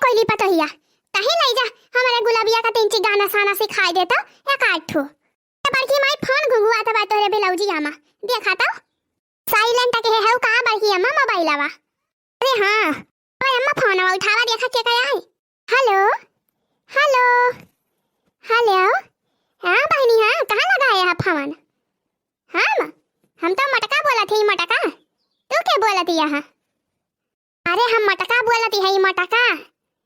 कोई पता हिया कहीं ले जा हमारे गुलाबिया का तीन ची गाना साना सिखाई देता या काट ठो बड़की माई फोन घुंघुआता बा तोरे बेलौजी आमा देखा तो साइलेंट के है का बड़की अम्मा मोबाइल आवा अरे हां ओए अम्मा फोन उठावा देखा के क्या है हेलो हेलो हेलो हां बहनी हां कहां लगाए है फोन हां हम तो मटका बोला थी मटका तू क्या बोला थी यहाँ अरे हम मटका बोला थी है मटका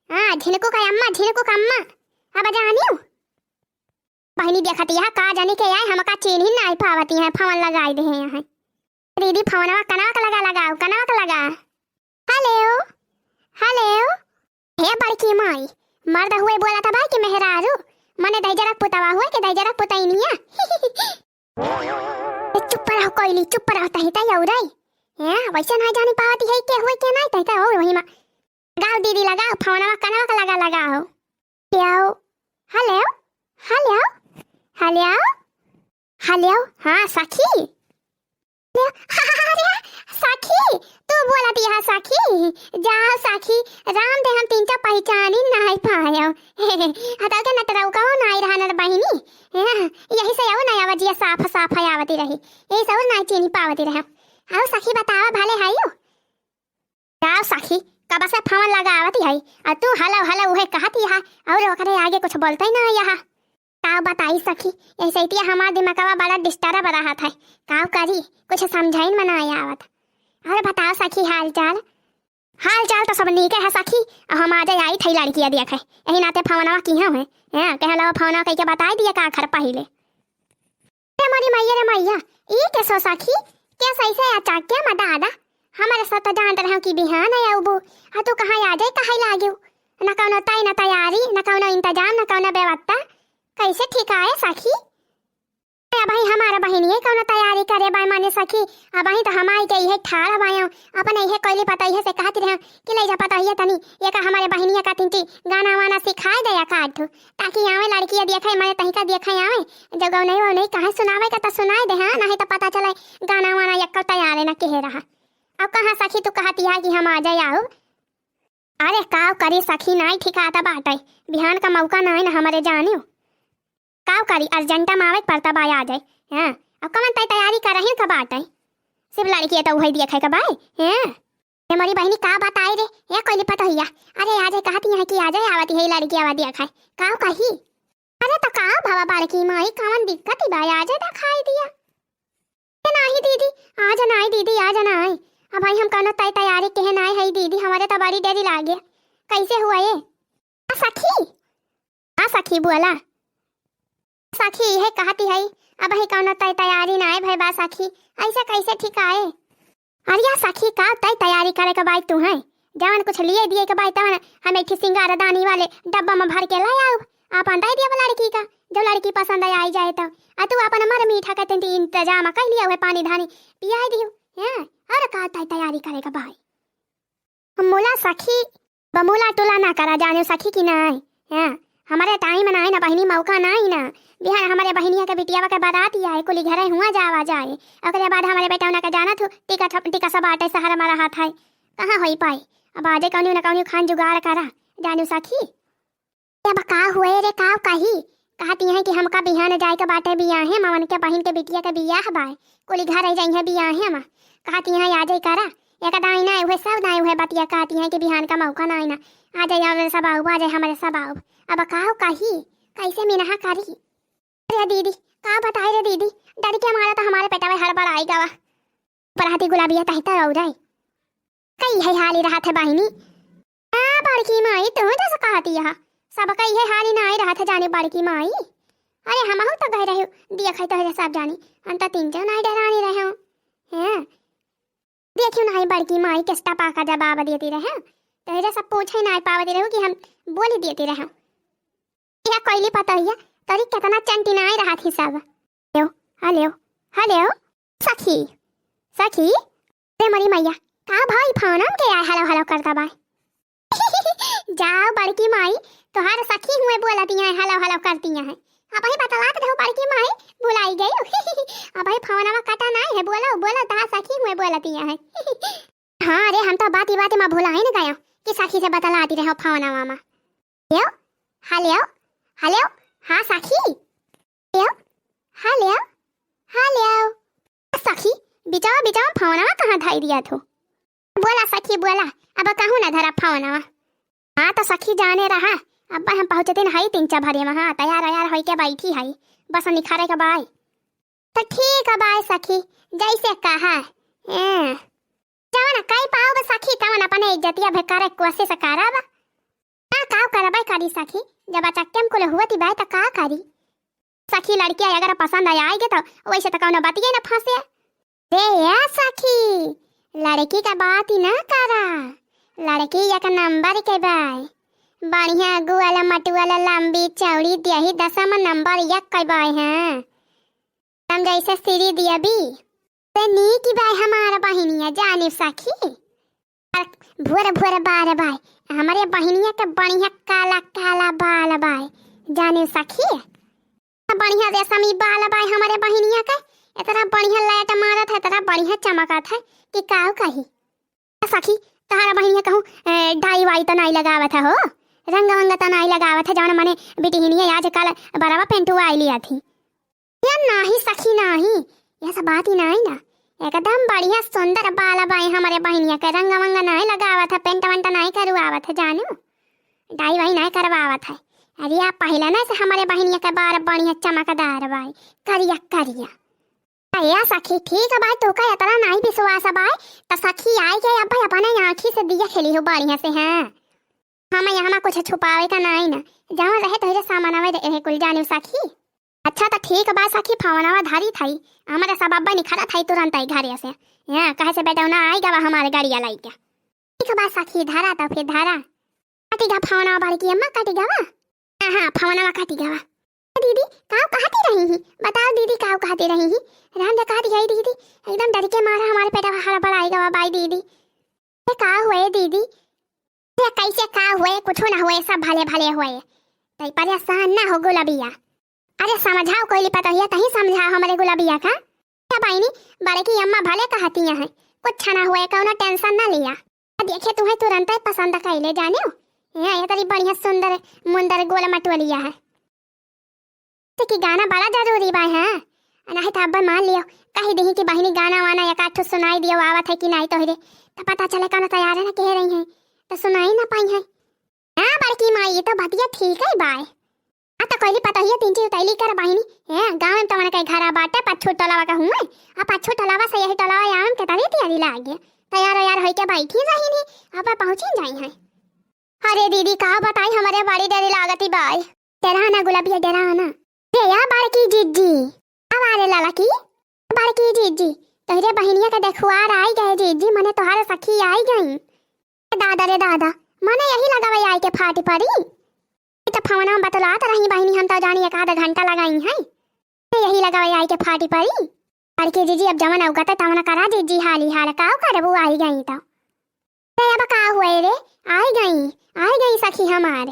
हां झिनकू का अम्मा अब जानियो बहनी देखती है का जाने के आए हम का चीन ही नहीं पावती है फोन लगाई दे हैं यहाँ दीदी फोनवा कनवा का लगाओ कनवा का लगा हेलो हेलो हे बड़की माई मर्द हुए बोला था भाई कि मेहरारू मने दई जरा पुतवा हुए कि दई जरा पुतई नहीं चुप रहो कोयली चुप रहो तहिता यौरई हैं वैसे नहीं जानी पावती है के हुए के नहीं तहिता और वही मा गाओ दीदी लगाओ फोनवा कनवा का लगाओ क्यों हेलो हेलो हेलो हेलो हाँ सखी अरे सखी तू बोला थी हाँ सखी जाओ सखी राम दे हम तीन चा पहचानी नहीं पायो हटा के नटराऊ का नहीं रहा न बहिनी यही से आओ नया वजिया साफ साफ आवती रही यही सब नहीं चीनी पावती रहे आओ सखी बतावा भले हायो जाओ सखी कब से फोन लगावती है और तू हेलो हेलो वह कहती है और ओकरे आगे कुछ बोलता ही ना यहाँ काव बताई सखी ऐसे ही हमारा दिमागवा बड़ा डिस्टर्ब रहा था काव करी कुछ समझाइन मनाया आवत और बताओ सखी हाल चाल तो सब नीक है सखी हम आज आई थी लड़कियां देखे यही नाते फोनवा की है कहला फोनवा कह के बताई दिया का खर पहिले हमारी मैया रे मैया ई के सो सखी क्या सही से अचाक क्या मदा आदा हमारे साथ तो जानते रहो कि बिहान है आबू आ तू कहां आ जाए कहां लागियो न कौनो तय न तैयारी न कौनो इंतजाम न कौनो व्यवस्था कैसे ठीक आए सखी भाई हमारा बहनी है कौन तैयारी करे बाय माने सखी अब ही तो हमारी के है ठाड़ बायो अपन है कोई पता है से कहती रहे कि ले जा पता है तनी ये का हमारे बहनिया का तिंटी गाना वाना सिखाए दे या काट ताकि आवे लड़की देखे मैं तही का देखे आवे जगह नहीं वो नहीं कहे सुनावे का तो सुनाए दे हां नहीं तो पता चले गाना वाना यक्का तैयार न कह रहा अब कहां सखी तू कहती है कि हम आ जाए आओ अरे काव करी सखी नहीं ठीक आता बाटे बिहान का मौका नहीं ना हमारे जानियो काव करी अर्जेंटा मावे पड़ता बाय आ जाए हां अब कमन तैयारी कर रही कब आटे सिर्फ लड़की है तो वही देखे का बाय हैं हमारी बहनी का बात आई रे ये कोई पता हिया अरे आ जाए कहती है कि आ जाए आवती है लड़की आवा दिया खाए काव कही अरे तो का भावा बालकी माई कमन दिक्कत ही बाय आ जाए तो खाई दिया नहीं दीदी आज नहीं दीदी आज नहीं अब भाई हम कनो तैयारी के नहीं है दीदी हमारे तो बड़ी देरी लागे कैसे हुआ ये सखी बोला सखी है कहती है अब ही कौन तैयारी ना है भाई बा सखी ऐसा कैसे ठीक आए अरे सखी का तैयारी करे के बाई तू है जवन कुछ लिए दिए के बाई तवन हम एक सिंगार दानी वाले डब्बा में भर के लाई आओ आप अंडा दिया लड़की का जो लड़की पसंद आई जाए तो तू अपन मर मीठा का तेंती इंतजाम कर लिया हुए पानी धानी पिया दियो हैं अरे का तैयारी करे के बाई मोला सखी बमूला टोला ना करा जाने सखी की नहीं हैं हमारे टाइम ना है ना बहनी मौका नहीं ना बिहार हमारे बहनिया के बिटिया के बारात आए कुली घरे हुआ जावा जाए ओकरे बाद हमारे बेटा उना के जाना थो टिका सब आटे सहारा मारा हाथ है कहां होई पाई अब आजे कौनी ना कौनी खान जुगाड़ करा जानू सखी अब का हुए रे का कही कहती है कि हमका बिहान जाए के बाटे बिया है मवन के बहन के बिटिया के बियाह बाय कुली घरे जाई है बिया है हम कहती है आ जाए करा एक दाई ना हुए सब दाई हुए बतिया कहती है कि बिहान का मौका ना ना आ जाए सब आओ आ जाए हमारे सब आओ अब काहो कही कैसे मिनहा करी अरे दीदी का बताए रे दीदी डर के मारा तो हमारे पेटा में हड़बड़ आई गवा पराती गुलाबिया तहता हो जाए कई है हाली रहा थे बहनी आ बड़की माई तू जैसे कहती है सब कई है हाली ना आई रहा था जाने बड़की माई अरे हम तो गए रहे देखा तो सब जानी हम तो तीन जन आई डरानी रहे हैं देखियो ना बड़की माई किस्ता पाका जवाब देती रहे तो सब पूछे ना पावती रहो कि हम बोली देती रहे यह कोई पता है तरी कितना चंटी ना रहा थी सब हेलो हेलो हेलो सखी सखी अरे मरी मैया का भाई फोन हम के हेलो हेलो करता बाय जाओ बड़की माई तोहार सखी हुए बोलती हैं हेलो हेलो करती हैं अब ही बतला दे बड़की माई बुलाई गई अब ही फोनवा कटा नहीं है बोलो बोलो ता सखी हुए बोलती हैं हां अरे हम तो बात में भुला ही न गया कि साखी से बतलाती रहो फोन मामा। हेलो हेलो हेलो, हाँ साखी, हेलो हेलो हेलो। सखी बिचावा बिचावा फोनवा कहाँ धई दिया थो? बोला सखी बोला, अब कहूँ ना धरा फोनवा। हाँ तो सखी जाने रहा, अब हम पहुँचते न हई 3 भरे में। हाँ तैयार वैयार होई के बैठी हई, बस निखारे का बाय। तो ठीक है बाय सखी, जैसे कहा जाओ ना कई पाओ बस सखी, तवन अपने इज्जतिया भेकारे कोशिश कराबा ना, का करबा करी सखी, जब अचक्कम कुल हुवती बाय त का करी सखी। लड़की अगर पसंद आएगी तो वैसे तो कौनो बात ही ना फंसे। रे या सखी, लड़की का बात ही ना करा, लड़की एक नंबर के बाय, बढ़िया गुआला मटुआला लंबी चौड़ी देही 10 नंबर एक के बाय है, हम जैसे सीरी दिया भी ते नी की बाय हमारा बहिनिया जाने सखी। भोर भोर बार बाय हमारे बहिनिया के बढ़िया काला काला बाल बाय जाने सखी, बढ़िया रेशमी बाल बाय हमारे बहिनिया के, इतना बढ़िया लाइट मारत है, इतना बढ़िया चमकत है कि काऊ कही सखी। तहारा बहिनिया कहूँ डाई वाई तो नहीं लगावत है हो, रंग वंग तो नहीं लगावत है, जौन मने बिटिहनिया आजकल बराबर पेंटुआ आई लिया थी या नहीं सखी, नहीं यह सब बात ही नहीं ना, एकदम बढ़िया सुंदर बाल बाई हमारे बहिनिया के, रंग वंग नहीं लगावत है, पेंट वंट नहीं करवावत है, जानू डाई वाई नहीं करवावत है। अरे आप पहले ना से हमारे बहिनिया के बाल बढ़िया चमकदार बाई, करिया करिया। या सखी ठीक है भाई, तो का इतना नहीं विश्वास है भाई, तो सखी आई गई अब भाई अपने आँखी से दिया खेली हो बढ़िया से। हैं हमें यहाँ कुछ छुपावे का नहीं ना, जहाँ रहे तो सामान आवे कुल जाने सखी। अच्छा तो ठीक बा सखी, फोनवा धारी थई हमारे सब अब्बा निखरा थई तुरंत आई घरे से, यहाँ कहे से बेटा ना आई गवा हमारे गाड़िया लाई के। ठीक बा सखी धारा, तो फिर धारा काटी गा फोनवा बारी की अम्मा काटी गवा। हाँ फोनवा काटी गवा। दीदी काव कहती रही ही, बताओ दीदी काव कहती रही ही? राम जा कहती है दीदी, एकदम डर के मारा हमारे पेटा हरा बड़ा आई गवा बाई दीदी। ये का हुए दीदी? ये कैसे का हुए? कुछ ना हुए, सब भले भले हुए, तई परेशान ना हो गुलाबिया। अरे समझाओ कोई पता ही तही समझाओ हमारे गुलाबिया का। क्या बाईनी बड़े की अम्मा भले कहती हैं, कुछ ना हुए, कौनो टेंशन ना लिया। देखे तुम्हें तुरंत ही पसंद कैले जाने हो, ये तेरी बढ़िया सुंदर मुंदर गोल मटवलिया है कि गाना बड़ा जरूरी बा है, नहीं तो अब मान लियो कही दही कि बहिनी गाना वाना एक आठ सुनाई दियो आवत है कि नहीं, तो तो पता चले कौन तैयार ना कह रही है तो सुनाई ना पाई है। हाँ बड़की माँ ये तो बतिया ठीक है बाय। तो कोई पता ही 3 चीज तैली कर बहिनी है, गाँव में तो के घर बाटे पच्छू टलावा का हुए, अब पच्छू टलावा से यही टलावा आम के तरी तैयारी लागे, तैयार यार हो के बैठी रही नहीं, अब पहुंची जाई है। अरे दीदी कहा बताई हमारे बड़ी डरी लागती बाय, डरा ना गुलाबिया डरा ना। या बड़की जीजी हमारे लाला की बड़की जीजी तोहरे बहनिया के देखुआर आई गए जीजी, मने तोहारे सखी आई गई। दादा रे दादा मने यही लगावे आई के फाटी पड़ी, तो फोन में बतलात रही बहनी हम तो जानी 1 आधा घंटा लगाई है, यही लगावे आई के फाटी पड़ी। बड़की जीजी अब जमन अवगत तमन करा जीजी हाली हाल का करबू आई गई तो अब का हुए रे? आई गई सखी हमारे।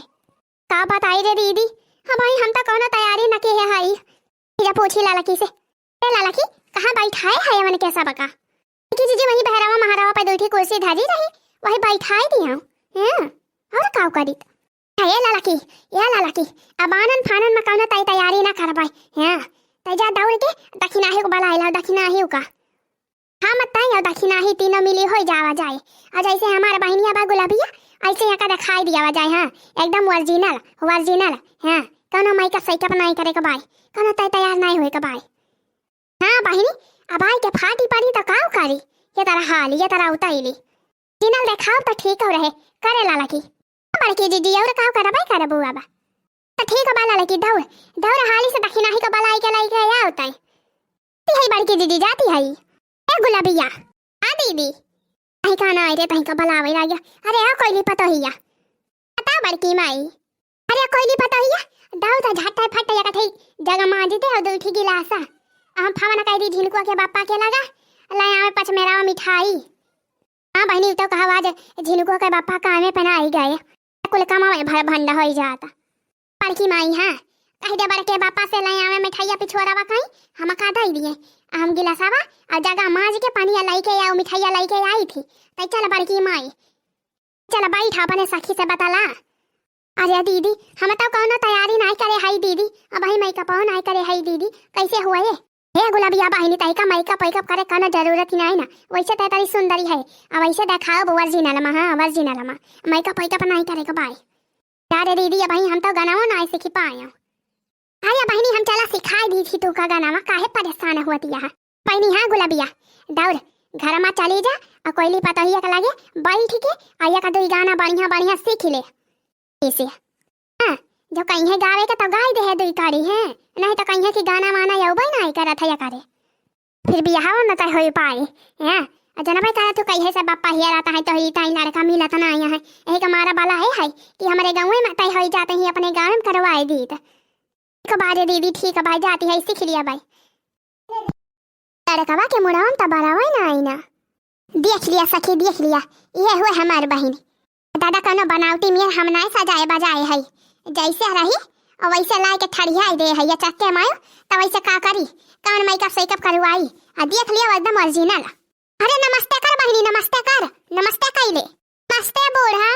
का बताई रे दीदी? हाँ भाई हम तो कोनो तैयारी न के है हाई, फिर पूछी लाला की से, लाला की कहाँ बैठाए है मन कैसा बका की जीजी? वही बहरावा महारावा पे 2 कुर्सी धरी रही, वही बैठाई दिया हैं और का करी ये लाला की अब आनन फानन में कोनो तैयारी ना करबाई हैं, तैजा दौड़ के दक्षिणा ही को बलाइला, दक्षिणा ही का हाँ मत ताई दक्षिणा ही तीनों मिली हो जावा जाए, और जैसे हमारे बहनिया बा गुलाबिया ऐसे यहाँ का दिखाई दिया जाए। हाँ एकदम ओरिजिनल हाँ, कोनो माई का सही नहीं करे का बाय, कोनो तैयार नहीं हुए का बाय। हाँ बहिनी अब आई के फाटी पड़ी तो काव करी, ये तरह हाल ये तरह उतैली जिनल देखाओ तो ठीक हो रहे करे लाला की। बड़की जीजी और काव करबाई करे बुआ बा तो ठीक है लाला की, दौड़ दौड़ हाली से दक्षिणा ही को बलाई के लाई के या उताई ती है बड़की जीजी जाती है। ए गुलाबिया आ दीदी आई का ना रे तही का बलावे राजा। अरे आ कोई पता हिया बता बड़की माई, अरे कोई नहीं पता हिया दाऊ तो झट्टा फट्टा या कठई जगह मांजते हो 2 गिलासा हम फावन कह दी झिनकुआ के बापा के लगा लाया में 5 मेरा मिठाई। हाँ बहनी तो कहा आज झिनकुआ के बापा कामे पना आई गए, कुल कमावे भर भंडा हो जाता। बड़की माई हाँ कह दे बड़के बापा से लाया में मिठाइया पिछोरावा कहीं हम का दई दिए, हम गिलासावा और जगह मांज के पानी लाई के या मिठाइया लाई के आई थी। तो चल बड़की माई चला बैठ अपने सखी से बताला। अरे दीदी हम तो कौनो तैयारी नहीं करे हई दीदी, अब ही मेकअप नहीं करे हई दीदी, कैसे हुआ ये? हे गुलाबिया बहिनी तई का मेकअप वेकअप करे कोनो जरूरत ही नहीं ना, वैसे तो तारी सुंदरी है, अब वैसे दिखाओ ओरिजिनल में। हाँ ओरिजिनल में मेकअप वेकअप नहीं करेगा बाय। अरे दीदी अब हम तो गाना नहीं सीख पाए। अरे बहनी हम चला सिखाई दी थी तू का गाना, काहे परेशान हुआ यहाँ बहनी। हाँ गुलाबिया दौड़ घर में चली जा और कोयली पतोहिया के लगे बैठ के आया का दो गाना बढ़िया बढ़िया सीख ले इसे। हाँ जो कहीं गावे के तो गाय दे है दुई कड़ी है, नहीं तो कहीं की गाना वाना यौबई नहीं करत है या करे, फिर बियाह न तो हो पाए। हैं जनबे करा तू कहीं से बापा हिया रहता है तो ही ताई लड़का मिला तो नहीं है, यही का मारा बाला है कि हमारे गाँव में तय हो जाते ही अपने गाँव में करवाए दी। तो बाजे दीदी ठीक है भाई जाती है सीख लिया भाई। लड़कवा के मुड़ाम तो बराबर ना आई ना, देख लिया सखी देख लिया, ये हुए हमारे बहन दादा कनो बनावटी में हम नहीं सजाए बजाए है, जैसे रही और वैसे ला के ठड़िया दे है या चक्के मायो तो वैसे का करी कौन मेकअप सेकअप करवाई और देख लिया एकदम ओरिजिनल। अरे नमस्ते कर बहनी नमस्ते कर, नमस्ते कैले नमस्ते बूढ़ा।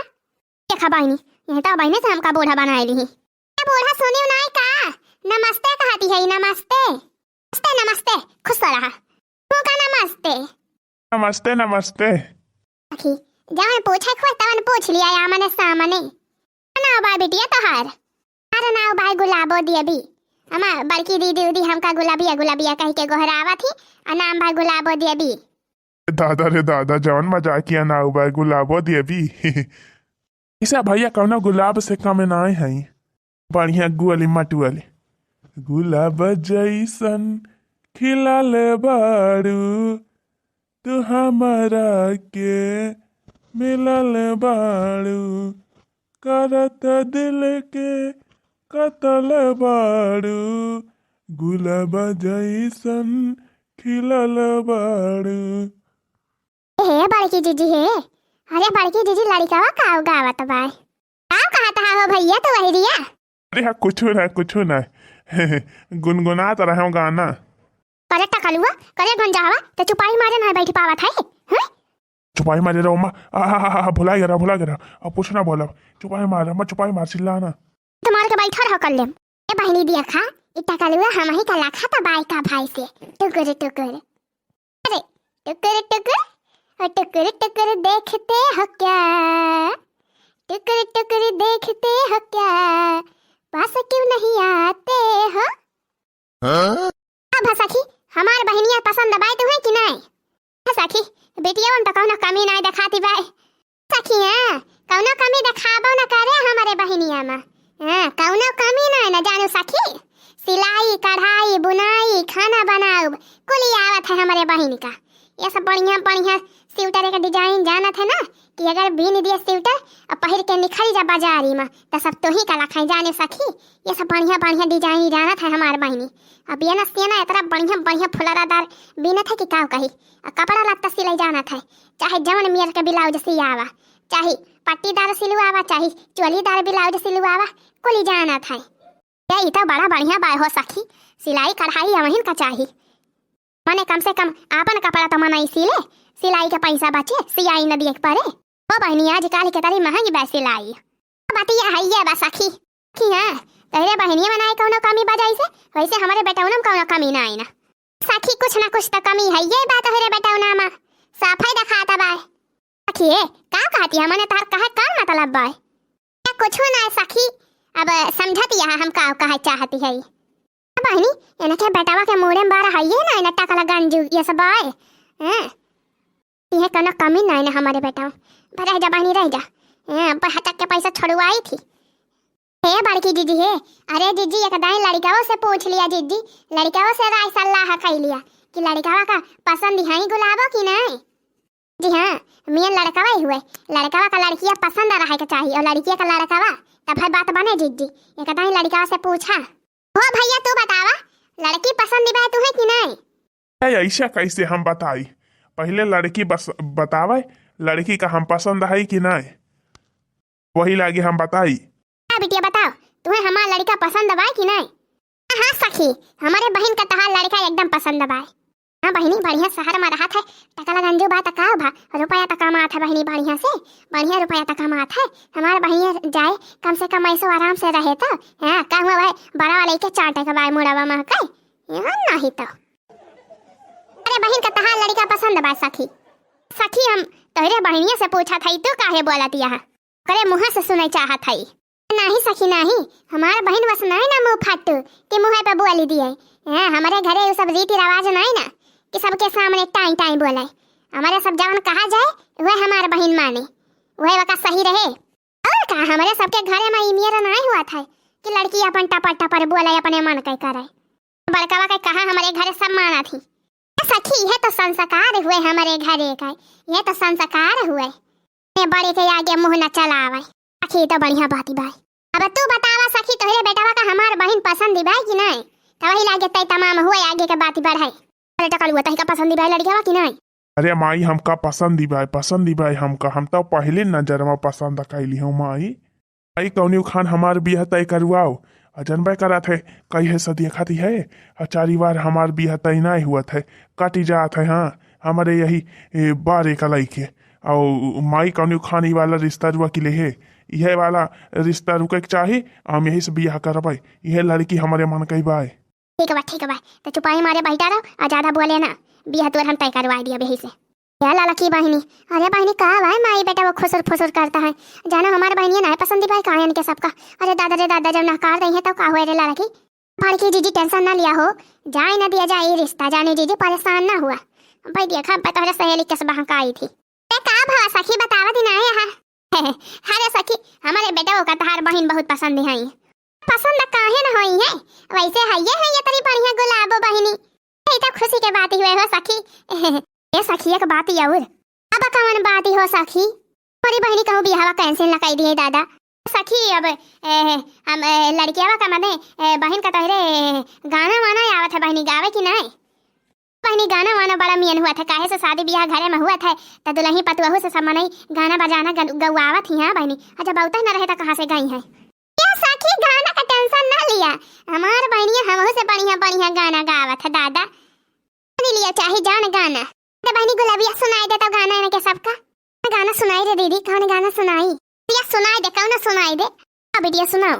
देखा बहनी ये तो बहने से हमका बूढ़ा बनाए ली, बूढ़ा सुनी नहीं का नमस्ते कहती है, नमस्ते नमस्ते नमस्ते खुश रहा तू का नमस्ते नमस्ते नमस्ते। सखी जवन पूछे खुद तवन पूछ लिया या मने सामने। नाव भाई बिटिया तोहार? अरे नाव भाई गुलाबो दिए भी, अमा बड़की दीदी उदी हमका गुलाबिया गुलाबिया कह के गोहरावा थी और नाम भाई गुलाबो दिए भी। दादा रे दादा जवन मजाक किया ना भाई गुलाबो दिए भी इसे भैया कौनो गुलाब से कम ना है, बढ़िया गुअली मटुअली गुलाब जैसन खिलाल बारू तू हमारा के मिलल बारू करत दिल के कतल बारू गुलाब जैसन खिलल बारू। हे बड़की जीजी है, अरे बड़की जीजी लड़का काव गावत बाय काव कहता हो भैया तो वही दिया। अरे हाँ कुछ ना गुनगुनाता रहा गाना। करे टकलुआ करे गंजावा तो चुपाई मारे ना बैठ पावत है। हैं चुपाई मारे रहो माँ, भुला गया अब कुछ ना बोला, चुपाई मार चिल्लाना तुम्हारे के बैठा रहो कर ले। ए बहनी दिया खा इतना कलुआ हम ही कला खाता बाई का भाई से टुकुर टुकुर। अरे टुकुर टुकुर और टुकुर टुकुर देखते हो क्या, टुकुर टुकुर देखते हो क्या, पास क्यों नहीं आते हो? अब सखी हमार बहनिया पसंद बाई तुम्हें कि नहीं? सखी बेटिया उन तो कौनो कमी नहीं दिखाती बाई सखी। हाँ कौनो कमी दिखाबो न करे हमारे बहनिया में, हाँ कौनो कमी नहीं न जानू सखी, सिलाई कढ़ाई बुनाई खाना बनाओ कुल आवत है हमारे बहन का। ये सब बढ़िया बढ़िया स्वेटर का डिजाइन जानत है ना कि अगर बीन दिया स्वेटर और पहन के निखरी जा बाजारी में तो सब तो ही कला खाई जाने सखी। ये सब बढ़िया बढ़िया डिजाइन जानत है हमारे बहनी। अब ये ना सियाना इतना बढ़िया बढ़िया फुलरादार बीनत है कि का कही, कपड़ा लत्ता सिलाई जानत है, चाहे जवन मियर के ब्लाउज सियावा, चाहे पट्टीदार सिलवावा, चाहे चोलीदार ब्लाउज सिलवावा, कुल जानत है। ये तो बड़ा बढ़िया बाय हो सखी, सिलाई कढ़ाई अमहिन का चाहिए मने कम से कम आपन कपड़ा तो मना सिले, सिलाई का पैसा बचे सियाई न दिए पड़े। वो बहनी आजकल के तरी महंगी बा सिलाई बातिया है ये बा सखी कि हाँ तेरे बहनिया बनाए कौनो कमी बजाई से वैसे हमारे बेटौनम कौनो कमी ना आई ना सखी, कुछ ना कुछ तो कमी है ये बात है बेटौना में साफाई दिखाता बाय सखी। का कहती है मने तार कहे कौन मतलब बाय कुछ ना सखी, अब समझती है हम का कहे चाहती है बहनी इनके बेटावा के मुड़े में बारा है ये ना नट्टा कला गंजू ये सब आए हैं, ये कोनो कमी नहीं ना हमारे बेटा रह जा बहनी रह जा। हटक के पैसा छोड़वाई थी। हे बड़की जीजी है, अरे जीजी एक दाई लड़काओं से पूछ लिया जीजी, लड़काओं से राय सलाह कर लिया कि लड़कावा का पसंद है गुलाबो की नहीं। जी हाँ मियाँ लड़कावा ही हुए, लड़कावा का लड़किया पसंद रहा के चाहिए और लड़किया का लड़कावा तब फिर बात बने जीजी। एक दाई लड़कावा से पूछा हो भैया तू बतावा लड़की पसंद है तुम्हें कि नहीं? ऐसा कैसे हम बताई, पहले लड़की बस बतावे लड़की का हम पसंद है कि नहीं वही लागे हम बताई। बिटिया बताओ तुम्हें हमारा लड़का पसंद है कि नहीं? हाँ सखी हमारे बहन का तहार लड़का एकदम पसंद है। हाँ बहिनी बढ़िया शहर में रहत है, टकला गंजू बा त का भा, रुपया त कमात है बहिनी बढ़िया से, बढ़िया रुपया त कमात है। हमार बहिनी जाए कम से कम ऐसो आराम से रहे तो हाँ का हुआ भाई बड़ा वाले के चाटे के बाय मुड़ावा में कई यहाँ नहीं तो। अरे बहन का तहार लड़का पसंद बा सखी? सखी हम तोहरे बहनिया से पूछा था तू काहे बोलत यह करे मुँह से सुने चाहत है? नहीं सखी नहीं, हमार बहन बस नहीं ना मुँह फाटू कि मुँह पे बोली दिए। हमारे घरे ये सब रीति रिवाज नहीं ना कि सबके सामने टाइम टाइम बोले। हमारे सब जवन कहा जाए वह हमार बहन माने, वह वका सही रहे। और का हमारे सबके घरे में इमेर नहीं हुआ था कि लड़की अपन टपर टपर बोले अपने मन के करे। बड़कावा के कहा हमारे घरे सब माना थी। सखी ये तो संस्कार हुए हमारे घरे का, ये तो संस्कार हुए। बड़े के आगे मुँह न चलावे। सखी तो बढ़िया बात भाई। अब तू बतावा सखी तोहरे बेटावा का हमार बहन पसंद भाई कि नहीं? तो वही लागे तय तमाम हुए आगे के बात बढ़ाई। अरे टकल हुआ तही का पसंद भाई लड़कियावा कि नहीं? अरे माई हमका पसंद भाई हमका, हम तो पहले नजर में पसंद कैली हूँ माई। आई कौनी खान हमार बियाह तय करवाओ, जनबे करा थे कई है सदी खाती है, चारी बार हमार बियाह तय नहीं हुआ थे, कटी जात है। हाँ हमारे यही बारे का लइके और माई कौनी खान ही वाला रिश्ता रुआ के लिए यह वाला रिश्ता रुके चाहे, हम यही से बियाह करबे। यह लड़की हमारे मन कई बाय। ठीक है भाई तो चुपाई मारे बैठा रहो और ज्यादा बोले ना, बियाह तोर हम तय करवा दिया यही से। क्या लाला की बहनी? अरे बहनी कहा भाई माई बेटा वो खुसर फुसर करता है, जाना हमारे बहनी ना पसंद भाई कायन के सबका। अरे दादा रे दादा जब नकार रही है तब का हुआ रे लाला की? की जीजी टेंशन ना लिया हो, जाए ना दिया जाए रिश्ता, जाने जीजी परेशान ना हुआ भाई। देखा तोहरे सहेली के सब का आई थी। का भावा सखी बतावा दिन आए यहाँ? अरे सखी हमारे बेटा वो का तहार बहन बहुत पसंद है। पसंद काहे न होई है, वैसे है ये तरी बढ़िया गुलाबो बहिनी। ये तो खुशी के बात ही हुए हो सखी। ये सखी एक बात ही और अब कौन बात ही हो सखी? हमारी बहनी कहूँ बिहावा कैंसिल न कर दिए दादा। सखी अब हम लड़कियावा का मने बहन का तोहरे गाना वाना आवत है बहनी गावे कि नहीं? बहनी गाना वाना बड़ा मियन हुआ था, काहे से शादी ब्याह घरे में हुआ था तो दुल्ही पतुहू से सब मने गाना बजाना गवावत ही। हाँ बहनी अच्छा बहुत न रहे तो कहाँ से गई है? क्या सखी गाना का टेंशन ना लिया, हमार बहनिया हमहू से बढ़िया बढ़िया गाना गावत है दादा। लिया चाहे जान गाना तो बहनी गुलाबिया सुनाई दे तो गाना इनके सबका गाना सुनाई दे दीदी। कौन गाना सुनाई? या सुनाई दे, कौन सुनाई दे? अब बिटिया सुनाओ।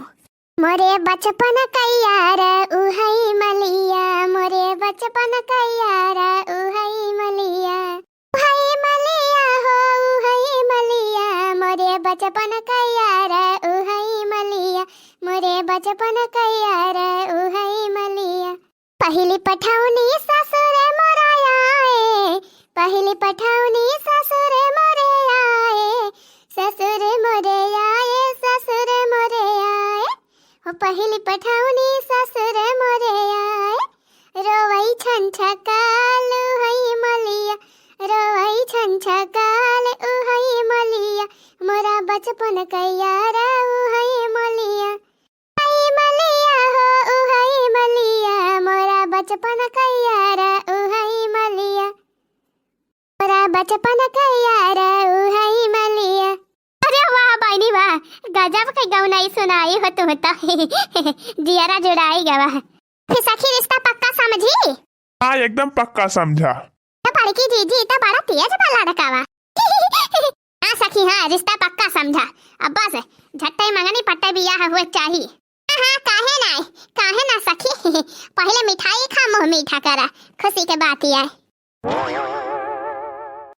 मोरे बचपन का यार उहई मलिया, मोरे बचपन का यार उहई मलिया, उहई मलिया हो उहई मलिया, मोरे बचपन का यार उहई मलिया, मोरे बचपन का यार उहई मलिया। पहली पठाउनी ससुरे मोरे आए, पहली पठाउनी ससुरे मोरे आए, ससुर मोरे आए, ससुर मोरे आए, ओ पहली पठाउनी ससुर मोरे आए। रोवई छन छकाल उहई मलिया, रोवई छन छकाल उहई मलिया, मोरा बचपन का यार उहई मलिया, उहई मलिया हो उहई मलिया, मोरा बचपन का यार उहई मलिया, मोरा बचपन का यार उहई मलिया। अरे वाह बहनी वाह, गजब के गौनाई सुनाई हो तुम तो। जियारा जुड़ाई गवा। फिर सखी रिश्ता पक्का समझी? हाँ एकदम पक्का समझा। तो बड़की जीजी तो बड़ा तेज बला रकावा। हाँ सखी हाँ रिश्ता पक्का समझा। अब बस झट्टे मंगनी पट्टे बियाह हुए चाहिए। हाँ काहे ना सखी। पहले मिठाई खा मुँह मीठा करा, खुशी के बात ही है।